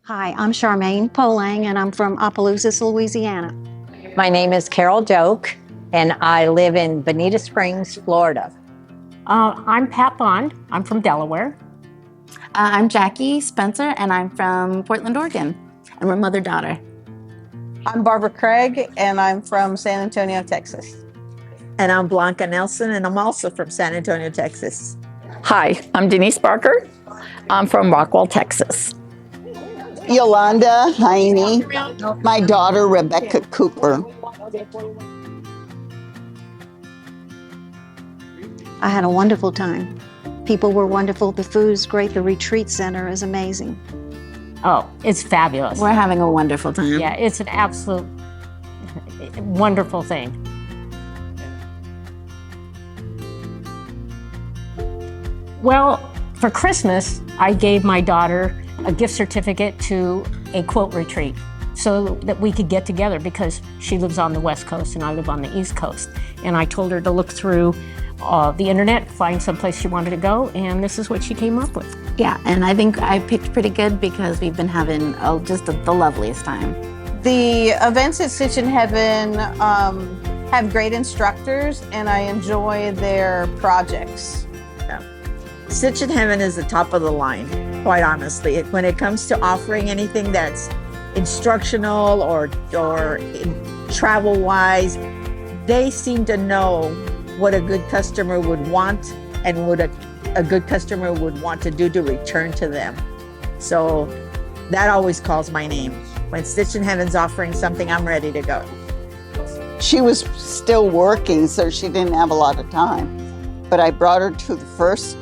Hi, I'm Charmaine Polang, and I'm from Opelousas, Louisiana. My name is Carol Doak, and I live in Bonita Springs, Florida. I'm Pat Bond. I'm from Delaware. I'm Jackie Spencer, and I'm from Portland, Oregon. And we're mother-daughter. I'm Barbara Craig, and I'm from San Antonio, Texas. And I'm Blanca Nelson, and I'm also from San Antonio, Texas. Hi, I'm Denise Barker. I'm from Rockwell, Texas. Yolanda Heine, my daughter Rebecca Cooper. I had a wonderful time. People were wonderful, the food's great, the retreat center is amazing. Oh, it's fabulous. We're having a wonderful time. Yeah, it's an absolute wonderful thing. Well, for Christmas, I gave my daughter a gift certificate to a quilt retreat so that we could get together because she lives on the West Coast and I live on the East Coast. And I told her to look through the internet, find someplace she wanted to go, and this is what she came up with. Yeah, and I think I picked pretty good because we've been having just the loveliest time. The events at Stitchin Heaven have great instructors, and I enjoy their projects. Stitchin Heaven is the top of the line, quite honestly. When it comes to offering anything that's instructional or travel-wise, they seem to know what a good customer would want and what a good customer would want to do to return to them. So that always calls my name. When Stitchin Heaven's offering something, I'm ready to go. She was still working, so she didn't have a lot of time. But I brought her to the first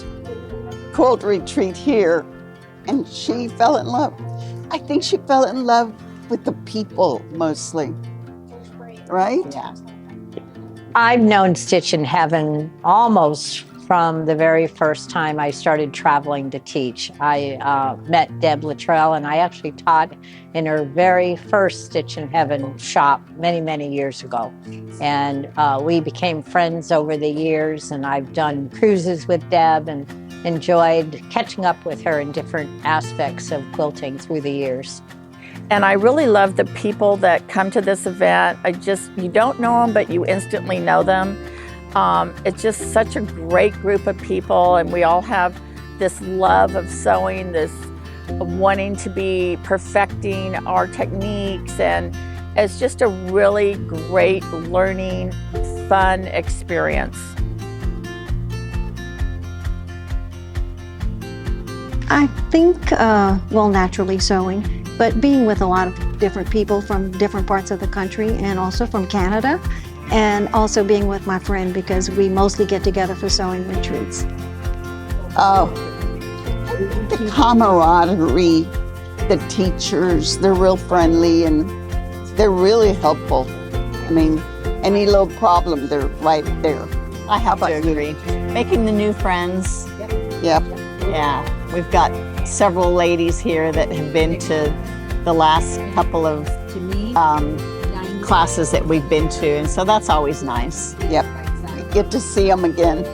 quilt retreat here, and she fell in love. I think she fell in love with the people mostly, right? Yeah. I've known Stitchin Heaven almost from the very first time I started traveling to teach. I met Deb Luttrell, and I actually taught in her very first Stitchin Heaven shop many, many years ago. And we became friends over the years, and I've done cruises with Deb and enjoyed catching up with her in different aspects of quilting through the years. And I really love the people that come to this event. You don't know them, but you instantly know them. It's just such a great group of people, and we all have this love of sewing, this wanting to be perfecting our techniques, and it's just a really great learning, fun experience. I think, well, naturally sewing, but being with a lot of different people from different parts of the country and also from Canada, and also being with my friend because we mostly get together for sewing retreats. Oh, the camaraderie, the teachers, they're real friendly and they're really helpful. I mean, any little problem, they're right there. I have to agree. Making the new friends. Yep. Yeah. We've got several ladies here that have been to the last couple of classes that we've been to, and so that's always nice. Yep. We get to see them again.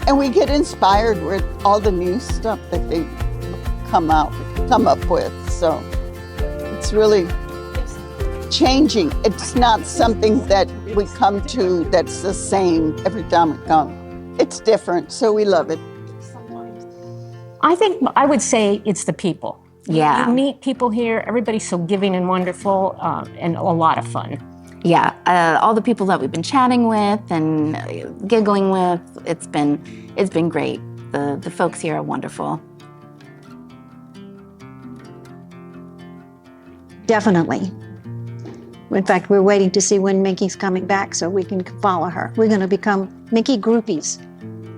And we get inspired with all the new stuff that they come up with. So it's really changing. It's not something that we come to that's the same every time we come. It's different, so we love it. I would say it's the people. Yeah. You meet people here, everybody's so giving and wonderful, and a lot of fun. Yeah, all the people that we've been chatting with and giggling with, it's been great. The folks here are wonderful. Definitely. In fact, we're waiting to see when Minky's coming back so we can follow her. We're going to become Minky groupies.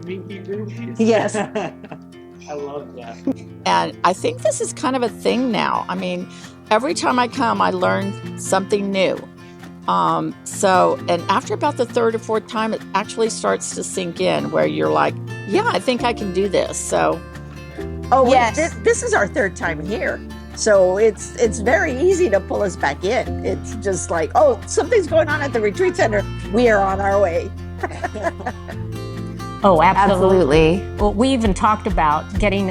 Minky groupies? Yes. I love that. And I think this is kind of a thing now. I mean, every time I come, I learn something new. And after about the third or fourth time, it actually starts to sink in where you're like, yeah, I think I can do this. So, Oh, Yes. this is our third time here. So it's very easy to pull us back in. It's just like, oh, something's going on at the retreat center. We are on our way. Oh, absolutely. Absolutely. Well, we even talked about getting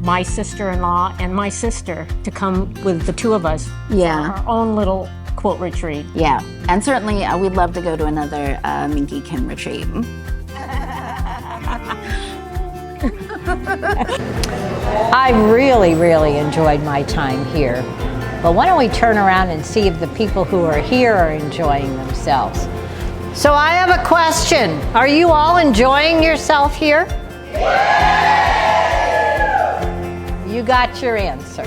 my sister-in-law and my sister to come with the two of us. Yeah. Our own little quilt retreat. Yeah, and certainly we'd love to go to another Minky Kim retreat. I really, really enjoyed my time here. But why don't we turn around and see if the people who are here are enjoying themselves. So I have a question. Are you all enjoying yourself here? You got your answer.